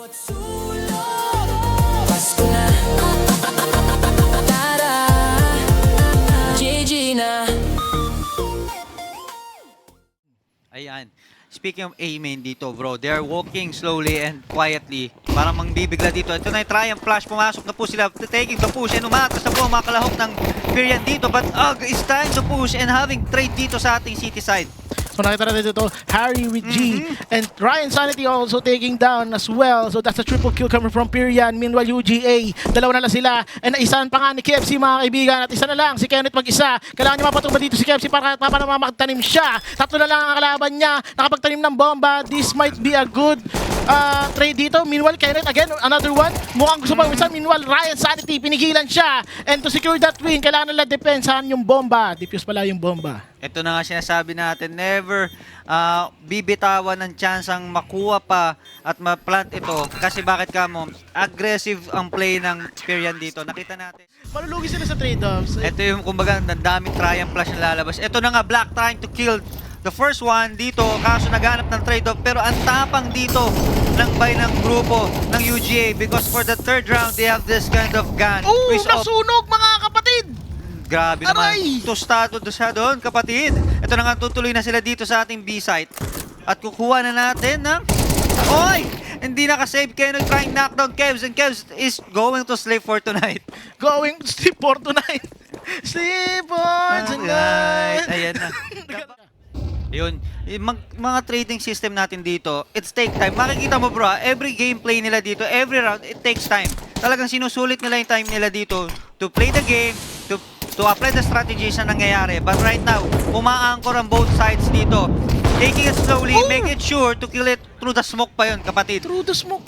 Pasko na, tara, GG na. Ayan. Speaking of A main dito, bro, they're walking slowly and quietly. Parang mangbibigla dito. Ito na yung Triumph Flash. Pumasok na po sila. Taking the push. And umatas na po ang mga kalahok ng Pyrian dito. But UG is trying to push and having trade dito sa ating city side. So nakita natin dito, Harry with G, and Ryan Sanity also taking down as well. So that's a triple kill coming from Pyrian. Meanwhile, UGA, dalawa na lang sila. And isahan pa nga ni KFC mga kaibigan. At isa na lang, si Kenneth mag-isa. Kailangan niya mapatuba dito si KFC para magtanim siya. Tatlo na lang ang kalaban niya. Nakapagtanim ng bomba. This might be a good trade dito. Meanwhile, Kenneth again, another one. Mukhang gusto pa isa. Meanwhile, Ryan Sanity, pinigilan siya. And to secure that win, kailangan nila depensahan yung bomba. Diffuse pala yung bomba. Ito na nga sinasabi natin, never bibitawan ng chance ang makuha pa at ma-plant ito. Kasi bakit ka mo? Aggressive ang play ng Pyrian dito. Nakita natin. Malulugi sila sa trade-offs. Ito yung kumbaga, ang daming Triumph Flash na lalabas. Ito na nga, Black trying to kill the first one dito. Kaso naghanap ng trade-off. Pero ang tapang dito ng buy ng grupo ng UGA. Because for the third round, they have this kind of gun. Quiz off. Nasunog mga kapatid! Grabe naman. Aray! Tostado siya doon, kapatid. Ito na nga, tutuloy na sila dito sa ating B-site. At kukuha na natin ng... Oy! Hindi nakasave Kenneth trying knockdown Kevs. And Kevs is going to sleep for tonight. Going to sleep for tonight. Sleep for tonight. Ayan na. Yun. Mga trading system natin dito, it's take time. Makikita mo bro, every gameplay nila dito, every round, it takes time. Talagang sinusulit nila yung time nila dito to play the game, to apply the strategies na nangyayari. But right now, umaangkor ang both sides dito. Taking it slowly, make it sure to kill it through the smoke pa yun, kapatid. Through the smoke.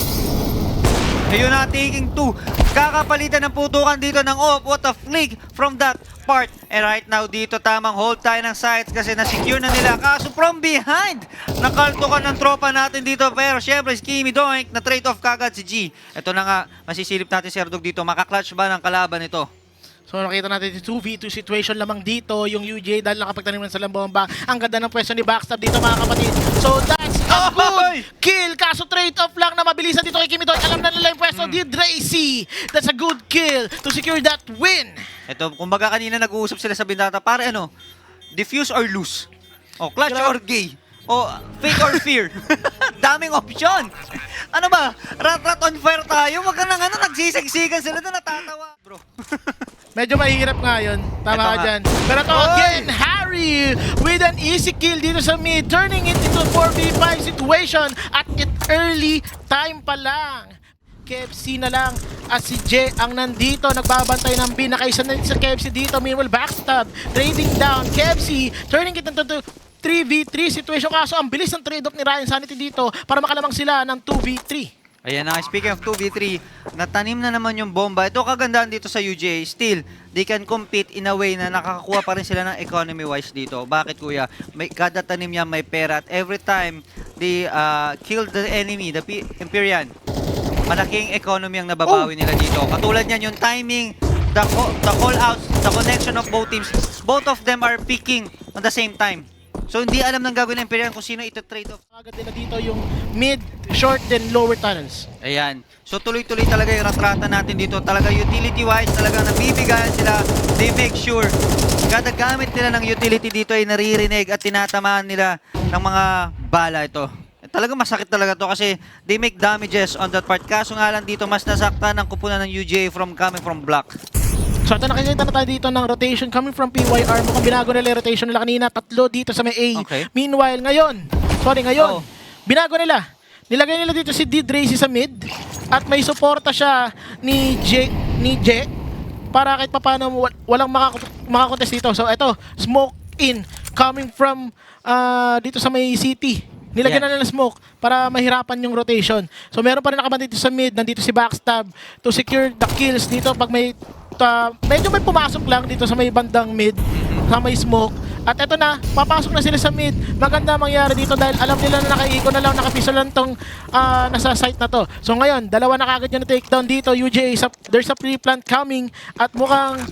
Ayun na, taking two. Kakapalitan ng putukan dito ng what a flick from that part. And right now dito, tamang hold tayo ng sides kasi na-secure na nila. Kaso from behind, nakaltukan ng tropa natin dito. Pero syempre, Skimmy Doink, na trade off kagad si G. Ito na nga, masisilip natin si Erdog dito. Makaklatch ba ng kalaban ito? So nakita natin yung 2v2 situation lamang dito, yung UJ dahil nakapagtanim ng salang bomba. Ang ganda ng pwesto ni Backstab dito mga kapatid. So that's a good kill. Kaso trade-off lang na mabilisan dito kay Kimi Doink. Alam na nila yung pwesto. Did Racy. That's a good kill to secure that win. Ito, kumbaga kanina nag-uusap sila sa bintata. Pare ano, diffuse or lose? O, clutch or gay? O, fake or fear? Daming option. Ano ba? Rat-rat on fire tayo. Wag ka nang ano, nagsisagsigan sila na natatawa. Bro. Medyo mahirap nga yun. Tama Ito ka nga. dyan. Pero ito again, Harry with an easy kill dito sa mid, turning it into a 4v5 situation at it early time pa lang. KFC na lang at si J ang nandito, nagbabantay ng B. Nakaisa na sa KFC dito. Meanwhile, Backstab, trading down. KFC turning it into 3v3 situation. Kaso ang bilis ng trade-off ni Ryan Sanity dito para makalamang sila ng 2v3. Ayan na, speaking of 2v3, natanim na naman yung bomba. Ito kagandahan dito sa UJ. Still, they can compete in a way na nakakakuha pa rin sila ng economy-wise dito. Bakit kuya? Kada tanim niya may pera. At every time they kill the enemy, the Empyrean, malaking economy ang nababawi nila dito. Katulad niyan yung timing, the call-outs, the connection of both teams. Both of them are picking at the same time. So hindi alam ng gagawin ng Empyrean kung sino ito trade-off. Agad nila dito yung mid, short, then lower tunnels. Ayan. So tuloy-tuloy talaga yung ratrata natin dito. Talaga utility-wise, talaga nabibigayan sila. They make sure kada gamit nila ng utility dito ay naririnig at tinatamaan nila ng mga bala ito. Talaga masakit talaga to kasi they make damages on that part. Kaso nga lang dito, mas nasaktan ang kupunan ng UGA coming from Black. So ito nakikita na tayo dito ng rotation coming from PYR. Mukhang binago nila yung rotation nila kanina. 3 dito sa may A. Okay. Meanwhile, ngayon, binago nila. Nilagay nila dito si Did Racy sa mid. At may suporta siya ni J. Para kahit papano walang makakontest dito. So ito, smoke in coming from dito sa may city. Nilagyan na nila smoke para mahirapan yung rotation. So meron pa rin nakaban dito sa mid. Nandito si Backstab to secure the kills dito pag may medyo may pumasok lang dito sa may bandang mid, sa may smoke. At eto na, papasok na sila sa mid. Maganda mangyari dito dahil alam nila na nakaiko na lang, nakapiso lang tong nasa site na to. So ngayon, dalawa na kagad yung takedown dito. UJ, there's a pre-plant coming at mukhang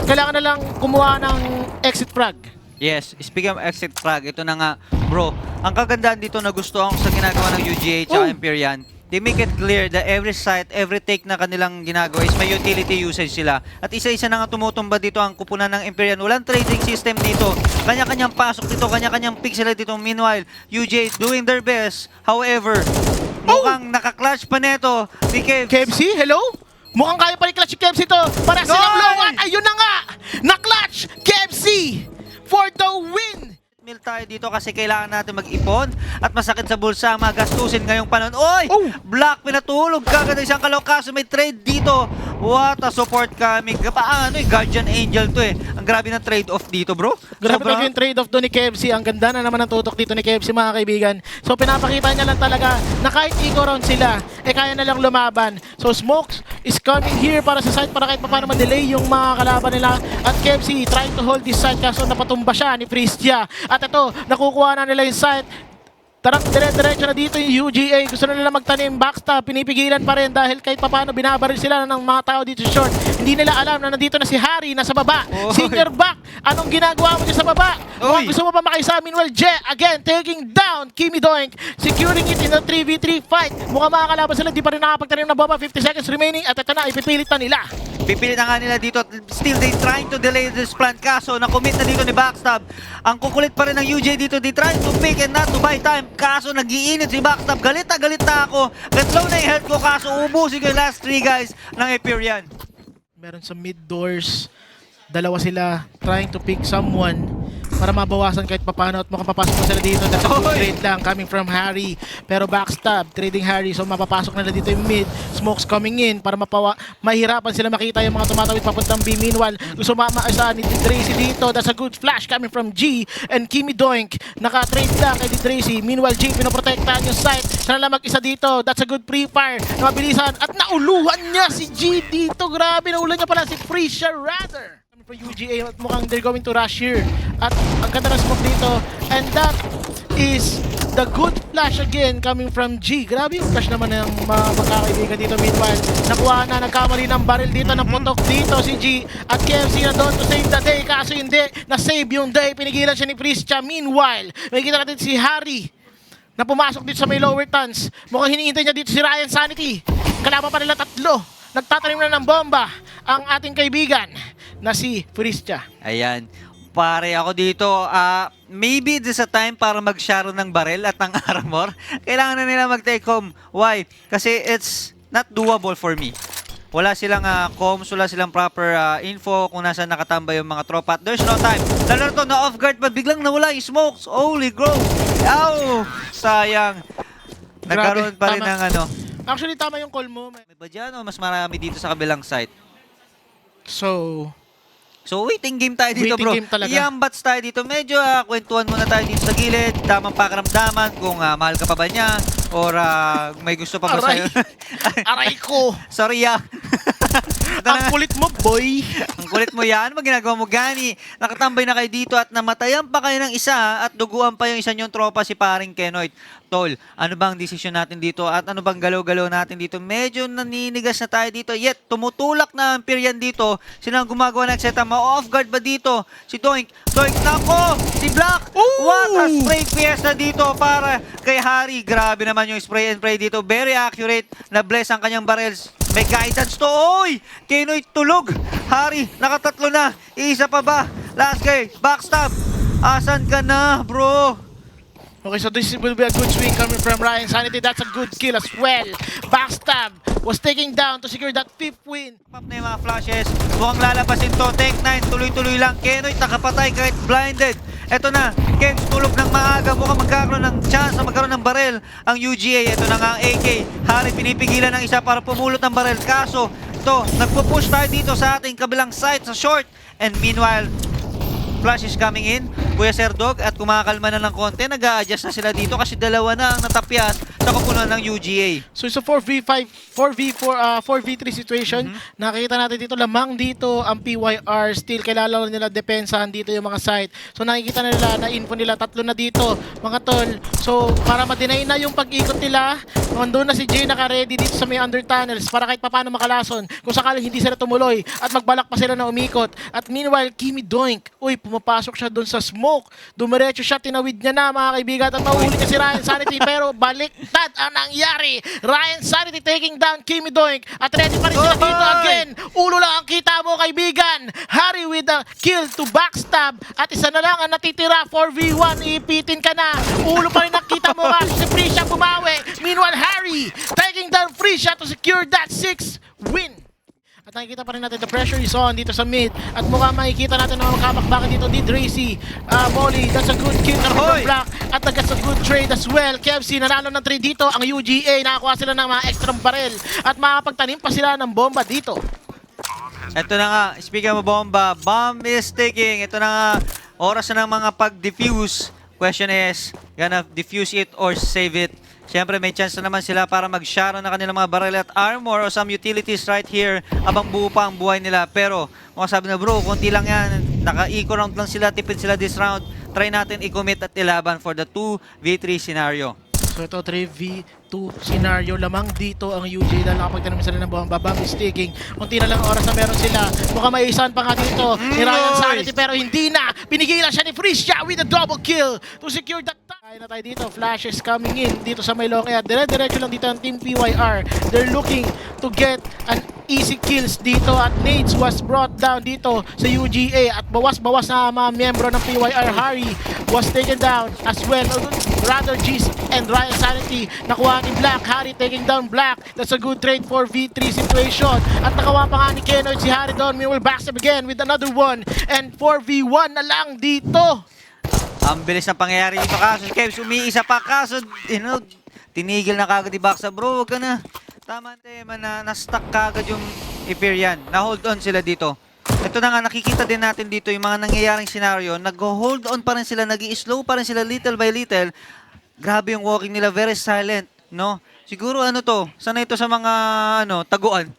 kailangan na lang kumuha ng exit frag. Yes, speaking of exit frag, ito na nga, bro. Ang kagandahan dito na gusto ako sa ginagawa ng UGA at Empyrean, they make it clear that every site, every take na kanilang ginagawa is may utility usage sila. At isa-isa na nga tumutumba dito ang kupunan ng Imperial. Walang trading system dito. Kanya-kanyang pasok dito, kanya-kanyang pick sila dito. Meanwhile, UJ doing their best. However, mukhang naka-clutch pa neto ni Kevs. KFC, hello? Mukhang kaya pa rin clutch si KFC to. Para silang Goal! low at ayun na nga! Na-clutch KFC for the win! Mil tayo dito kasi kailangan natin mag-ipon at masakit sa bulsa magastusin ngayong panahon. Oy! Oh! Black pinatulog kagad isang kalaw kaso may trade dito. What a support coming. Ano Guardian Angel to eh. Ang grabe ng trade-off dito bro. Grabe Sobrang- talaga yung trade-off doon ni KFC. Ang ganda na naman ng tutok dito ni KFC mga kaibigan. So pinapakita niya lang talaga na kahit eco round sila, kaya na lang lumaban. So Smokes is coming here para sa site para kahit paano ma-delay yung mga kalaban nila. At KFC trying to hold this site kaso napatumba siya ni Fristia. At ito, nakukuha na nila yung site. Tarang dire-diretso na dito yung UGA. Gusto na nila magtanim, backstab, pinipigilan pa rin dahil kahit paano binabaril sila ng mga tao dito sa short. Hindi nila alam na nandito na si Harry nasa baba. Oy. Senior back, anong ginagawa mo dyan sa baba? Oy. Kung gusto mo pa makisa, meanwhile, again, taking down Kimi Doink, securing it in a 3v3 fight. Mukhang makakalaban sila, di pa rin nakapagtanim ng bomba, 50 seconds remaining at ito na, ipipilit na nila. Pipilit na nga nila dito. Still they trying to delay this plan. Kaso na-commit na dito ni Backstab. Ang kukulit pa rin ng UJ dito. They trying to pick and not to buy time. Kaso nag-iinit si Backstab. Galit na ako. Get low na yung health ko. Kaso ubusin ko yung last 3 guys ng Empyrean. Meron sa mid doors, dalawa sila trying to pick someone para mabawasan kahit papano at mukhang papasok na sila dito. That's a good Oy! trade lang coming from Harry. Pero backstab, trading Harry. So mapapasok na dito yung mid. Smokes coming in para mahirapan sila makita yung mga tumatawid papuntang B. Meanwhile, gusto maasa ni Tracy dito. That's a good flash coming from G. And Kimi Doink, naka-trade lang kay Tracy. Meanwhile, G, pinoprotektahan yung site. Sana lang mag-isa dito. That's a good pre-fire na mabilisan. At nauluhan niya si G dito. Grabe, nauluhan niya pala si Frisha rather. For UGA at mukhang they're going to rush here. At ang ganda ng smoke dito. And that is the good flash again coming from G. Grabe yung flash naman ng mga magkakaibigan dito. Meanwhile, nakuha na, nagkamali ng barrel dito, naputok dito si G. At KFC na doon to save the day. Kaso hindi, na-save yung day. Pinigilan siya ni Prisca. Meanwhile, may kita natin si Harry na pumasok dito sa may lower tons. Mukhang hinihintay niya dito si Ryan Sanity. Kalaban pa nila tatlo. Nagtatanim na ng bomba ang ating kaibigan na si Fristia. Ayan. Pare ako dito. Maybe this a time para mag-sharo ng barrel at ng armor. Kailangan na nila mag-take home. Why? Kasi it's not doable for me. Wala silang comms, wala silang proper info kung nasaan nakatambay yung mga tropa. There's no time. Lalo to, na off guard pa, biglang nawala yung smokes. Holy grow. Ow! Sayang. Nagkaroon pa rin tama. ng ano. Actually, tama yung call mo. May ba dyan o mas marami dito sa kabilang site? So, waiting game tayo dito, Waiting bro. game talaga. Iambats tayo dito. Medyo kwentuhan muna tayo dito sa gilid. Tamang pakaramdaman kung mahal ka pa ba niya or may gusto pa ba Aray. sa'yo. aray ko! Sorry, Ito Ang na. kulit mo, boy! Ang kulit mo yan. Ano ba ginagawa mo, Gani? Nakatambay na kayo dito at namatayan pa kayo ng isa at duguan pa yung isa niyong tropa, si paring Kenoid. Tol, ano bang desisyon natin dito at ano bang galaw-galaw natin dito? Medyo naninigas na tayo dito. Yet, tumutulak na ang Imperial dito. Sino ang gumagawa ng setup? Ma-off guard ba dito? Si Doink. Doink, nako! Si Black! Ooh! What a spray fiesta dito para kay Harry. Grabe naman yung spray and pray dito. Very accurate. Na-bless ang kanyang barrels. May guidance to. Oy! Kenoy tulog. Harry, nakatatlo na. Isa pa ba? Last guy. Backstab. Asan ka na, bro? Okay, so this will be a good swing coming from Ryan Sanity. That's a good kill as well. Backstab was taking down to secure that 5th win. Pop na yung mga flashes. Mukhang lalabasin to. Take 9. Tuloy-tuloy lang. Kenoy nakapatay kahit blinded. Eto na. Ken tulog ng maaga. Mukhang magkakaroon ng chance na magkaroon ng barrel ang UGA. Eto na nga ang AK. Harry pinipigilan ng isa para pumulot ng barrel. Kaso, to, nagpo-push tayo dito sa ating kabilang side sa short. And meanwhile, flash is coming in. Kuya Sir Dog at kumakalma na ng konti. Nag-a-adjust na sila dito kasi dalawa na ang natapyas sa kupunan ng UGA. So it's a 4v3 situation. Nakikita natin dito, lamang dito ang PYR. Still, kailangan nila depensahan dito yung mga site. So nakikita na nila na info nila, tatlo na dito, mga tol. So para ma-deny na yung pag-ikot nila, nandun na si Jay naka-ready dito sa may under tunnels para kahit paano makalason kung sakaling hindi sila tumuloy at magbalak pa sila na umikot. At meanwhile, Kimi Doink, uy, pumapasok siya dun sa smoke. Dumiretso siya, tinawid niya na mga kaibigan at mauhuli niya si Ryan Sanity pero balik realidad ang nangyari. Ryan Sanity taking down Kimi Doink at ready pa rin sila dito again. Ulo lang ang kita mo, kaibigan. Harry with the kill to backstab at isa na lang ang natitira. 4v1, ipitin ka na. Ulo pa rin ang kita mo kasi si Frisha bumawi. Meanwhile, Harry taking down Frisha to secure that 6 win. At nakikita pa rin natin the pressure is on dito sa mid. At mukhang makikita natin na magkabakbakan dito ni Dracy. Molly, that's a good kill from Black. At that's a good trade as well. KFC nanalo ng trade dito. Ang UGA nakakuha sila ng mga extra barrel. At makakapagtanim pa sila ng bomba dito. Ito na nga, speaking of bomba, bomb is ticking. Ito na nga, oras na ng mga pag-defuse. Question is, gonna defuse it or save it? Siyempre may chance na naman sila para mag-shadow na kanilang mga barrel at armor o some utilities right here abang buo pa ang buhay nila. Pero kung sabi na bro, konti lang yan, naka-eco round lang sila, tipid sila this round. Try natin i-commit at ilaban for the 2v3 scenario. So ito 3v2 scenario lamang dito ang UJ dahil nakapagtanong sila ng bomba. Bomb is ticking. Kunti na lang oras na meron sila. Mukhang may isan pa nga dito ni Ryan Sanity pero hindi na. Pinigilan siya ni Frisha with a double kill to secure that time. Kaya na tayo dito. Flash is coming in dito sa may long air. Dire-diretso lang dito ang team PYR. They're looking to get an easy kills dito at Nades was brought down dito sa UGA at bawas-bawas na mga miyembro ng PYR. Harry was taken down as well. Rather G's and Ryan Sanity nakuha ni Black. Harry taking down Black. That's a good trade for V3 situation. At nakawa pa nga ni Kenoid si Harry doon. Meanwhile backstab again with another one. And 4v1 na lang dito. Ang bilis ng pangyayari dito kaso. Kevs, umiisa pa kaso. Tinigil na kagad ni Baksa. Bro, wag ka na. Tama tema na na-stuck kagad yung Hyperion. Na-hold on sila dito. Ito na nga, nakikita din natin dito yung mga nangyayaring scenario. Nag-hold on pa rin sila, nag-i-slow pa rin sila little by little. Grabe yung walking nila, very silent, no? Siguro ano to, sana ito sa mga taguan.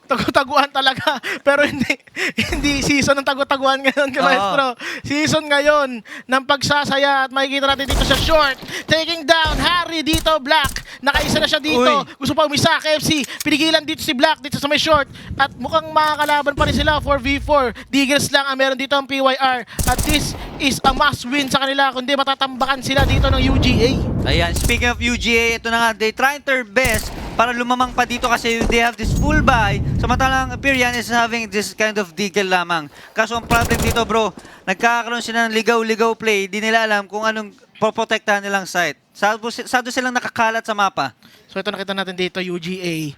Tagu-taguan talaga. Pero hindi season ng tagu-taguan ngayon, maestro. Season ngayon ng pagsasaya at makikita natin dito sa short. Taking down Harry dito, Black. Nakaisa na siya dito. Gusto pa umisa, KFC. Pinigilan dito si Black dito sa may short. At mukhang makakalaban pa rin sila 4v4. Diggers lang ang meron dito ang PYR. At this is a must win sa kanila. Kundi matatambakan sila dito ng UGA. Ayan, speaking of UGA, ito na nga, they trying their best para lumamang pa dito kasi they have this full buy. Samantalang Hyperion is having this kind of deagle lamang. Kaso ang problem dito bro, nagkakaroon sila ng ligaw-ligaw play. Di nila alam kung anong poprotektahan nilang site. Sado silang nakakalat sa mapa. So ito nakita natin dito, UGA.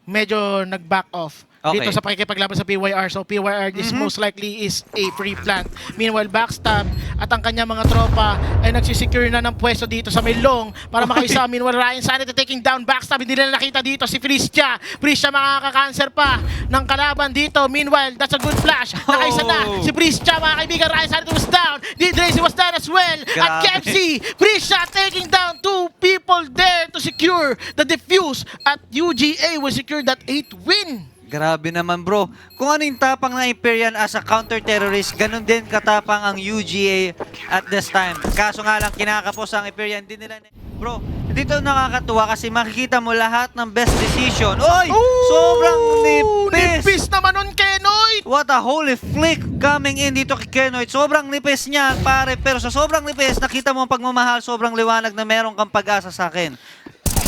Medyo nag-back off. Okay. Dito sa pakikipaglaban sa PYR. So PYR this most likely is a free plant. Meanwhile, backstab at ang kanya mga tropa ay nagsisecure na ng pwesto dito sa may long para makaisa. Meanwhile, Ryan Sanity taking down backstab. Hindi nila nakita dito si Frisha. Frisha makaka-cancer pa ng kalaban dito. Meanwhile, that's a good flash. Nakaisa na si Frisha, mga kaibigan. Ryan Sanity was down. Dracy was down as well. At KFC, Frisha taking down 2 people there to secure the defuse. At UGA will secure that 8th win. Grabe naman bro. Kung ano yung tapang ng Hyperion as a counter-terrorist, ganun din katapang ang UGA at this time. Kaso nga lang, kinakapos ang Hyperion. Din nila. Bro, dito nakakatuwa kasi makikita mo lahat ng best decision. Oy! Sobrang nipis! Nipis naman nun, Kenoid! What a holy flick coming in dito kay Kenoid. Sobrang nipis niya, pare. Pero sa sobrang nipis, nakita mo ang pagmamahal, sobrang liwanag na meron kang pag-asa sa akin.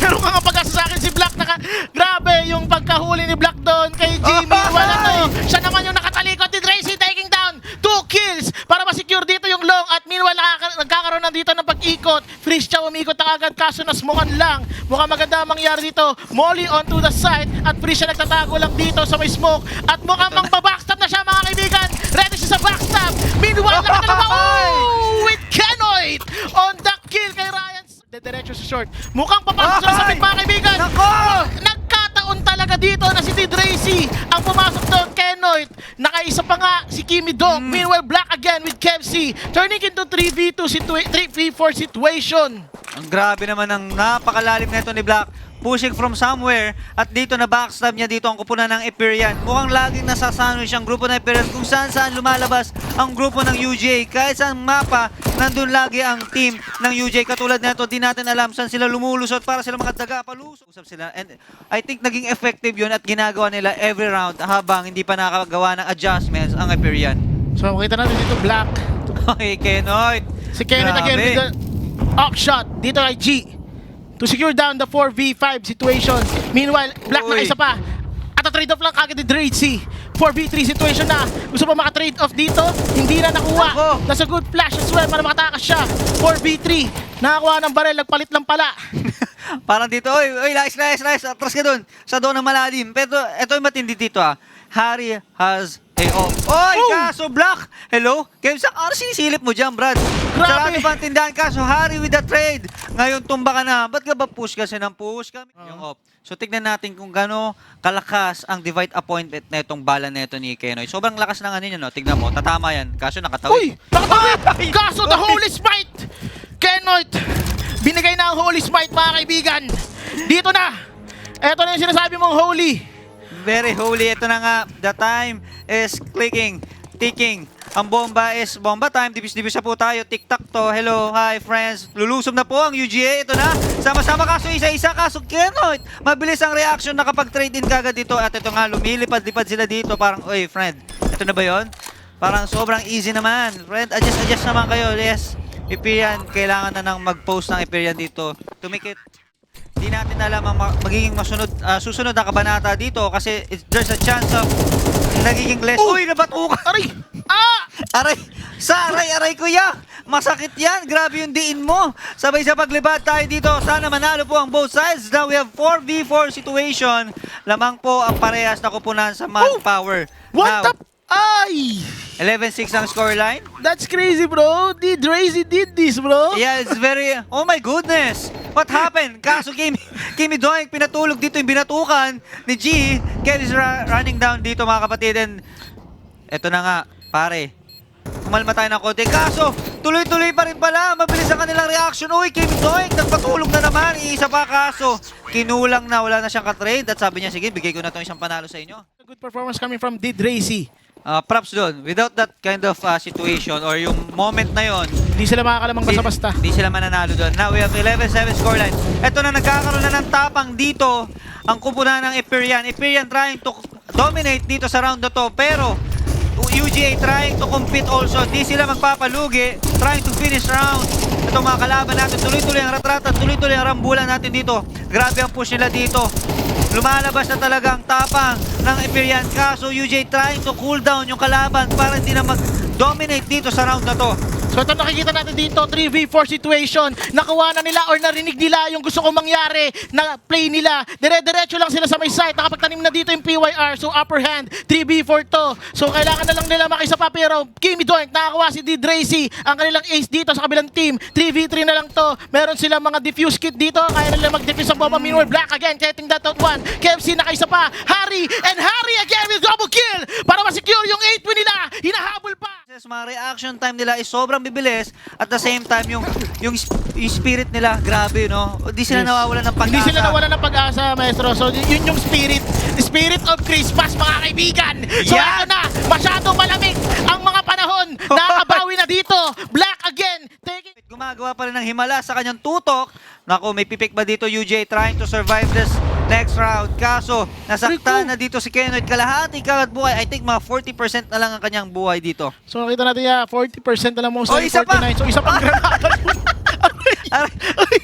Pero nga pag-asa sa akin si Black, grabe yung pagkahuli ni Black doon kay Jimmy. Wala to. Siya naman yung nakatalikod ni Dracy taking down 2 kills para ma-secure dito yung long. At meanwhile, nagkakaroon na dito ng pag-ikot. Frisha umikot na agad kaso nasmukan lang. Mukhang maganda ang mangyari dito. Molly onto the side at Frisha nagtatago lang dito sa may smoke. At mukhang backstab na siya, mga kaibigan. Ready siya sa backstab. Meanwhile, nakatalawa with Kenoid on the kill kay Ryan. Diretso sa short. Mukhang papasok sa sapit, mga kaibigan. Nagkataon talaga dito na si Dracy ang pumasok doon. Kenoid. Nakaisa pa nga si Kimi Dong. Meanwhile, Black again with KFC. Turning into 3v4 situation. Ang grabe naman ang napakalalim nito ni Black. Pushing from somewhere at dito na backstab niya dito ang kupunan ng Hyperion. Mukhang laging nasasandwich ang grupo ng Hyperion kung saan lumalabas ang grupo ng UJ. Kahit sa mapa, nandun lagi ang team ng UJ. Katulad nito, di natin alam saan sila lumulusot para sila makadaga, palusot sila. And I think naging effective yun at ginagawa nila every round habang hindi pa nakagawa ng adjustments ang Hyperion. So makita natin dito Black. Okay, Kenoid. Si Kenoid again with the up shot dito kay G. to secure down the 4v5 situation. Meanwhile, Black na Uy. isa pa. At trade off lang kagad ni Drazy. 4v3 situation na. Gusto pa maka-trade off dito. Hindi na nakuha. Ako. That's a good flash as well para makatakas siya. 4v3. Nakakuha ng barel. Nagpalit lang pala. Parang dito, oy, nice. Atras ka dun. Sa doon ng malalim. Pero ito yung matindi dito Harry has a off. Oy, Oh! kaso Black. Hello? Kemsak, ano sinisilip mo dyan, Brad? Grabe. Sarado pa ang tindahan, kaso Harry with the trade. Ngayon, tumba ka na. Ba't ka ba push kasi ng push kami? Yung off. So, tignan natin kung gano'n kalakas ang divide appointment na itong bala na ito ni Kenoy. Sobrang lakas ng ano yun, no? Tignan mo, tatama yan. Kaso nakatawid. Uy! Nakatawid! Kaso the Holy Smite! Kenoit! Binigay na ang Holy Smite, mga kaibigan. Dito na! Eto na yung sinasabi mong holy. Very holy. Ito na nga. The time is clicking, ticking. Ang bomba is bomba time. Dibis-dibis na po tayo. Tik-tak to. Hello, hi friends. Lulusob na po ang UGA. Ito na. Sama-sama kaso isa-isa. Kaso Kenoit. Mabilis ang reaction na kapag trade in kagad dito. At ito nga, lumilipad-lipad sila dito. Parang, oy friend, ito na ba yon? Parang sobrang easy naman. Friend, adjust naman kayo. Yes. Ipirian, kailangan na nang mag-post ng Ipirian dito. To make it. Hindi natin alam ang magiging susunod na kabanata dito kasi there's a chance of nagiging less. Oh! Uy, nabatukan! Aray! Ah! Aray! Aray, kuya! Masakit yan! Grabe yung diin mo! Sabay sa paglibad tayo dito. Sana manalo po ang both sides. Now we have 4v4 situation. Lamang po ang parehas na kupunan sa manpower. What Now, the... Ay! 11-6 ang scoreline. That's crazy, bro. Drazy did this, bro. Yeah, it's very... Oh my goodness! What happened? Kaso Kimi Doink pinatulog dito yung binatukan ni G. Kev is running down dito, mga kapatid. And eto na nga, pare. Kumalma tayo ng konti. Kaso, tuloy-tuloy pa rin pala. Mabilis ang kanilang reaction. Uy, Kimi Doink, nagpatulog na naman. Iisa pa kaso. Kinulang na, wala na siyang katrade. At sabi niya, sige, bigay ko na itong isang panalo sa inyo. Good performance coming from Drazy. Props doon. Without that kind of situation or yung moment na yon, Hindi sila makakalamang basta-basta. Hindi sila mananalo doon. Now we have 11-7 scoreline. Ito na, nagkakaroon na ng tapang dito ang kupunan ng Ipirian. Ipirian trying to dominate dito sa round na to. Pero UGA trying to compete also. Di sila magpapalugi. Trying to finish round. Ito mga kalaban natin. Tuloy-tuloy ang ratratan. Tuloy-tuloy ang rambulan natin dito. Grabe ang push nila dito. Lumalabas na talaga ang tapang ng Ipirian. Kaso UGA trying to cool down yung kalaban para hindi na mag-dominate dito sa round na to. So ito nakikita natin dito, 3v4 situation. Nakuha na nila or narinig nila yung gusto kong mangyari na play nila. Dire-diretso lang sila sa may site. Nakapagtanim na dito yung PYR. So upper hand, 3v4 to. So kailangan na lang nila makisa pa. Pero Kimi Doink, nakakuha si Drazy. Ang kanilang ace dito sa kabilang team. 3v3 na lang to. Meron silang mga diffuse kit dito. Kaya nila mag-diffuse ang bomba. Meanwhile, Black again, getting that out one. KFC nakaisa pa. Harry and Harry again with double kill. Para ma-secure yung 8 win nila. Hinahabol pa. Mga reaction time nila is sobrang bibilis. At the same time, yung spirit nila, grabe, no? Di sila Yes. nawawalan ng pag-asa. Hindi sila nawalan ng pag-asa, maestro. So, yun yung spirit. The spirit of Christmas, mga kaibigan. So, Yan! ito na. Masyadong malamig ang mga panahon. Nakakabawi na dito. Black again. Taking... Gumagawa pa rin ng himala sa kanyang tutok. Naku, may pipik ba dito UJ trying to survive this next round. Kaso, nasaktan na dito si Kenoit. Kalahati kagat buhay. I think mga 40% na lang ang kanyang buhay dito. So, nakita natin 40% na lang mo. Oh, isa pa! 49. So, isa pang granada.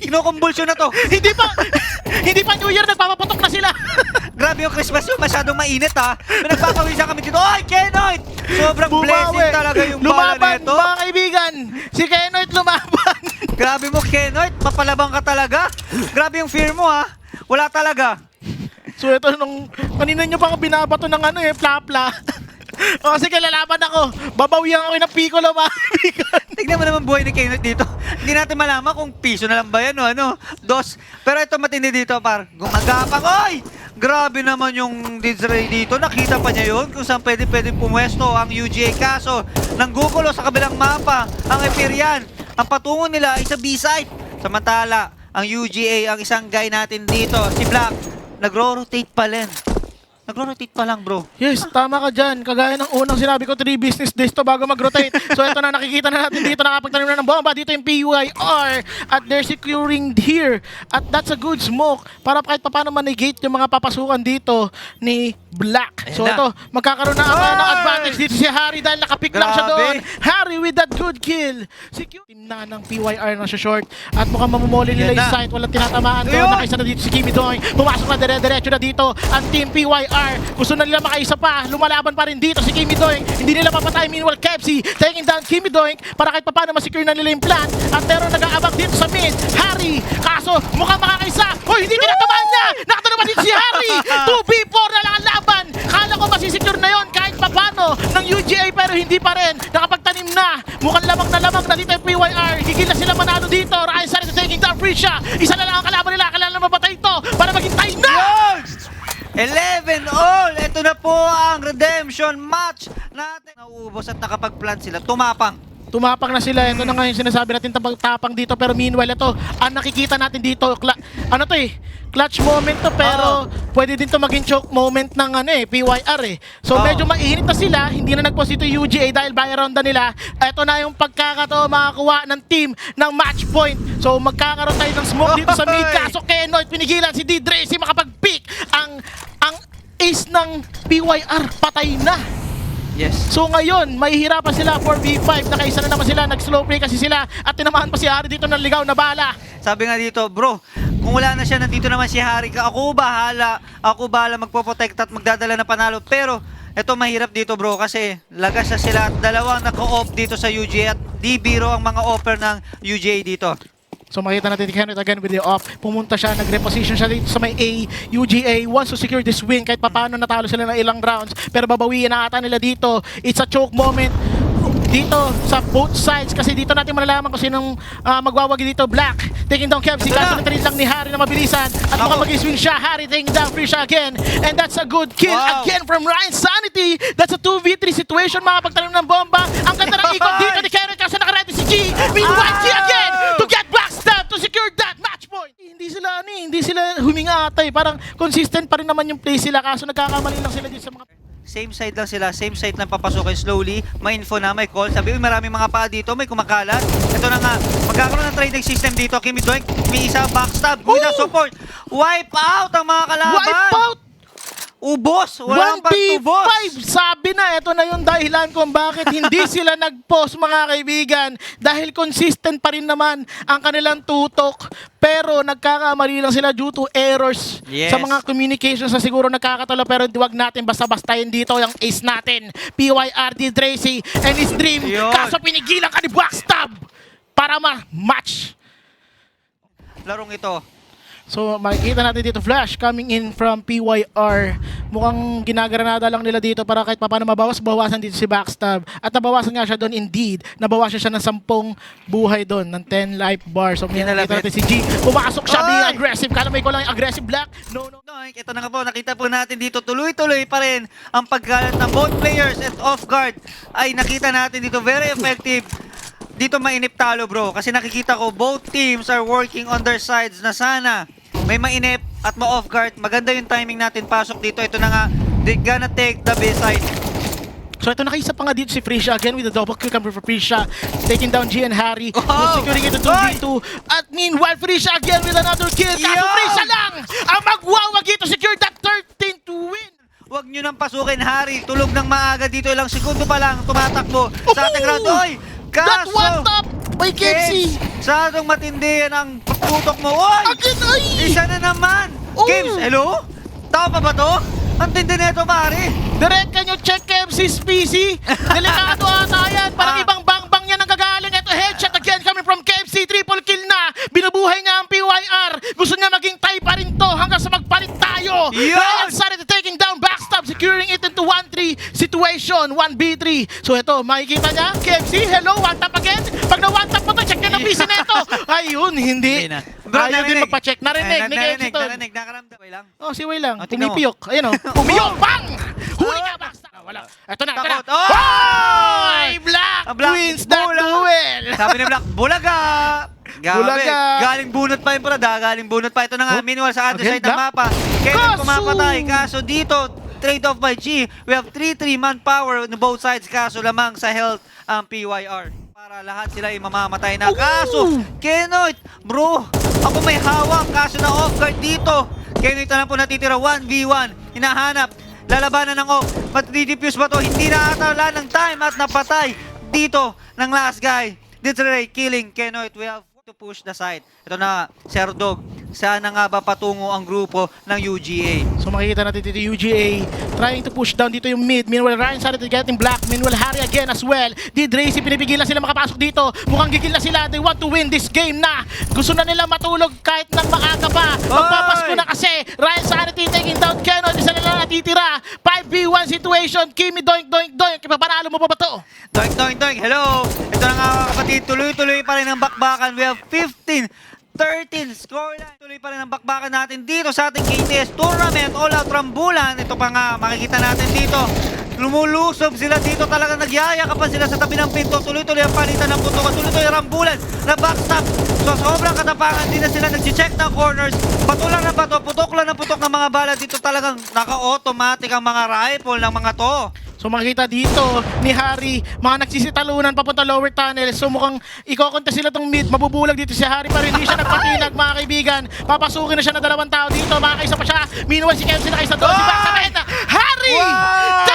Kinukumbulsyon na to. Hindi pa New Year, nagpapaputok na sila. Grabe yung Christmas yun. Masyadong mainit ha. Pinagpapawisan kami dito. Ay, Kenoit! Sobrang blessing talaga yung bala Lumaban, nito. mga kaibigan. Si Kenoit lumaban. Grabe mo, Kenoit. Mapalabang ka talaga. Grabe yung fear mo ha. Wala talaga. So ito nung kanina nyo pang binabato ng pla-pla. O kasi kalalaban ako. Babawihan ako ng Piccolo, mga kaibigan. Tignan mo naman buhay ni Kenoit dito. Hindi natin malaman kung piso na lang ba yan o ano. Dos. Pero ito matindi dito, par. Gumagapang. Oy! Grabe naman yung Dizray dito. Nakita pa niya yun kung saan pwede pumwesto ang UGA. Kaso, nanggugulo sa kabilang mapa ang Ipirian. Ang patungo nila ay sa B-site. Samantala, ang UGA, ang isang guy natin dito, si Black, nagro-rotate pa rin. Nagro-rotate pa lang, bro. Yes, tama ka dyan. Kagaya ng unang sinabi ko, 3 business days to bago mag-rotate. So ito na, nakikita na natin dito, nakapagtanim na ng bomba. Dito yung PYR at they're securing here. At that's a good smoke para kahit paano manigate yung mga papasukan dito ni Black. So Ayan na. ito, magkakaroon na ng advantage dito si Harry dahil nakapik lang siya Grabe. doon. Harry with that good kill. Secure. Team na ng PYR na siya short. At mukhang mamumuli nila Ayan yung na. site. Walang tinatamaan doon. Ayun. Nakaisa na dito si Kimi Doing. Pumasok na dire-diretso na dito ang Team PYR. Gusto na nila makaisa pa. Lumalaban pa rin dito si Kimi Doing. Hindi nila mapatay. Meanwhile, Kepsi taking down Kimi Doing para kahit paano masecure na nila yung plant. At meron nag-aabang dito sa mid. Harry. Kaso mukhang makakaisa. Hoy, hindi tinatamaan niya. Nakata naman dito si Harry. 2v4 na lang ang laban. Kala ko masisecure na yon kahit papano ng UGA pero hindi pa rin. Nakapagtanim na. Mukhang lamang na dito yung PYR. Higil na sila manalo dito. Ryan Sarito taking down Prisha. Isa na lang ang kalaban nila. Kailangan mapatay ito para maghintay na. Yun! 11 all! Ito na po ang redemption match natin. Nauubos at nakapag-plant sila. Tumapang na sila. Ito na nga yung sinasabi natin tapang dito. Pero meanwhile, ito, ang nakikita natin dito, clutch moment to pero pwede din to maging choke moment ng PYR eh. So medyo mainit na sila. Hindi na nag-post ito yung UGA dahil by round na nila. Ito na yung pagkakataon makakuha ng team ng match point. So magkakaroon tayo ng smoke dito sa mid. Kaso Kenoy, pinigilan si D-Dre si makapag-pick. Ang ace ng PYR patay na. Yes. So ngayon, mahihirapan sila 4v5. Nakaisa na naman sila, nag-slow play kasi sila at tinamaan pa si Harry dito ng ligaw na bala. Sabi nga dito, bro, kung wala na siya, nandito naman si Harry. Ako bahala magpoprotect at magdadala ng panalo. Pero, eto mahirap dito bro kasi lagas na sila at dalawang naka-off dito sa UGA at di biro ang mga offer ng UGA dito. So makita natin si Kenneth again with the off. Pumunta siya, nag-reposition siya dito sa may A. UGA wants to secure this win kahit paano natalo sila ng ilang rounds. Pero babawiin na ata nila dito. It's a choke moment dito sa both sides kasi dito natin malalaman kung sinong magwawagi dito. Black taking down Kevsi. Kaso na lang ni Harry na mabilisan at mukhang mag-swing siya. Harry taking down Prisha again and that's a good kill again from Ryan Sanity. That's a 2v3 situation mga pagtanim ng bomba. Ang ganda ng ikot dito ni Kenneth kasi nakaredy si G. Meanwhile G again to get backstab to secure that match point. Hindi sila huminga atay. Parang consistent pa rin naman yung play sila kaso nagkakamali lang sila dito sa mga Same side lang sila, same side lang papasukin slowly. May info na, may call. Sabi, maraming mga pa dito, may kumakalat. Ito na nga, magkakaroon ng trading system dito. Kimi Doink, may isa backstab, good na support. Wipe out ang mga kalaban. wipe out! Ubos, walang pagtubos. 1v5! Sabi na, ito na yung dahilan kung bakit hindi sila nag-post mga kaibigan. Dahil consistent pa rin naman ang kanilang tutok. Pero nagkakamali lang sila due to errors Yes. sa mga communications na siguro nagkakatalo. Pero huwag natin basta-bastahin dito yung ace natin. PYR, D-Tracy, and his dream. Yun. Kaso pinigilan ka ni Backstab para ma-match. Larong ito. So makikita natin dito flash coming in from PYR. Mukhang ginagranada lang nila dito para kahit paano mabawasan dito si Backstab. At nabawasan nga siya doon indeed. Nabawasan siya ng 10 buhay doon, ng 10 life bar. So makikita natin si G. Pumasok siya, being aggressive. Kala may ko lang yung aggressive Black. No. Doink, ito na nga po, nakita po natin dito, tuloy-tuloy pa rin ang pagkalat ng both players at off guard. Ay nakita natin dito, very effective. Dito mainip talo bro kasi nakikita ko both teams are working on their sides na sana may mainip at ma-off guard. Maganda yung timing natin pasok dito. Ito na nga, they gonna take the B side. So ito nakaisa pa nga dito si Prisha again with a double kill cover for Prisha. Taking down G and Harry. Securing it to 2v2. At meanwhile, Prisha again with another kill. Kaso Prisha lang ang magwawag ito. Secure that 13 to win. Huwag nyo nang pasukin Harry. Tulog ng maaga dito. Ilang segundo pa lang tumatakbo sa ating round. Oy! That Kaso! one top by Kepsi. Sadong matindi yan ang tutok mo. Oy! Again, ay! Isa na naman! Oh. Games, hello? Tao pa ba to? Ang tindi nito, pare! Direct, can you check Kepsi's PC? Delikado ata yan. Parang ibang bang-bang yan ang gagaling. Ito headshot again coming from Kepsi. Triple kill na. Binubuhay niya ang PYR. Gusto niya maging tie pa rin to hanggang sa magpalit tayo. Yun! Ryan started taking down Backstab, securing it into 1-3 situation. 1v3. So ito, makikita niya. Kepsi, hello, one tap again. Pag na one tap mo to, check niya ng PC na ito. Ayun, hindi. Ayaw din magpa-check. Narinig ni Kepsi to. Narinig, nakaramdam. Way lang. Oh, si Way lang. Oh, tingnan mo. Pumipiyok. Ayun o. Pumiyok! Bang! Huli ka, Backstab! Wala. Ito na, ito na. Takot. Oh! Hoy! Black Ang Black wins that Bula. duel! Sabi ni Black, bulaga! Gabi. Bulaga. Galing bunot pa yun, brad. Galing bunot pa. Ito na nga, Oh, meanwhile sa other again, side ng Black? mapa. Kailan Kaso! kumapatay? Kaso dito, trade-off by G. We have 3-3 manpower on both sides, kaso lamang sa health ang PYR. Para lahat sila ay mamamatay na. Kaso, Kenoit, bro, ako may hawak, kaso na off guard dito. Kenoit na lang po natitira, 1v1, hinahanap, lalabanan ng off. Mat-redefuse ba to? Hindi na atala ng time at napatay dito ng last guy. Desiree killing Kenoit. We have to push the side. Ito na, Sir Dog. Sana nga ba patungo ang grupo ng UGA? So makikita natin dito yung UGA trying to push down dito yung mid. Meanwhile, Ryan started to get in black. Meanwhile, Harry again as well. Did Racy, pinipigilan sila makapasok dito. Mukhang gigil na sila. They want to win this game na. Gusto na nila matulog kahit nang maaga pa. Magpapasko na kasi. Ryan Sanity taking down Kenoit. Isa na lang natitira. 5v1 situation. Kimi doink doink doink. Ipapanalo mo pa ba to? Doink, doink, doink. Hello! Ito na nga mga kapatid. Tuloy-tuloy pa rin ang bakbakan. We have 15-13 scoreline. Tuloy pa rin ang bakbakan natin dito sa ating KTS Tournament All-Out Rambulan. Ito pa nga, makikita natin dito. Lumulusob sila dito, talagang nagyayakapan sila sa tabi ng pinto. Tuloy-tuloy ang palitan ng putukan. Tuloy-tuloy ang rambulan na backstop. So sobrang katapangan, din na sila nag-check ng corners. Bato lang na bato, putok lang na putok ng mga bala. Dito talagang naka-automatic ang mga rifle ng mga to. So makikita dito ni Harry, mga nagsisitalunan papunta lower tunnel. So mukhang ikokonta sila tong mid. Mabubulag dito si Harry pero hindi siya nagpatinag mga kaibigan. Papasukin na siya ng dalawang tao dito. Makakaisa pa siya. Meanwhile si Kelsey na kaisa doon. Si Back sa meta. Harry! Wow!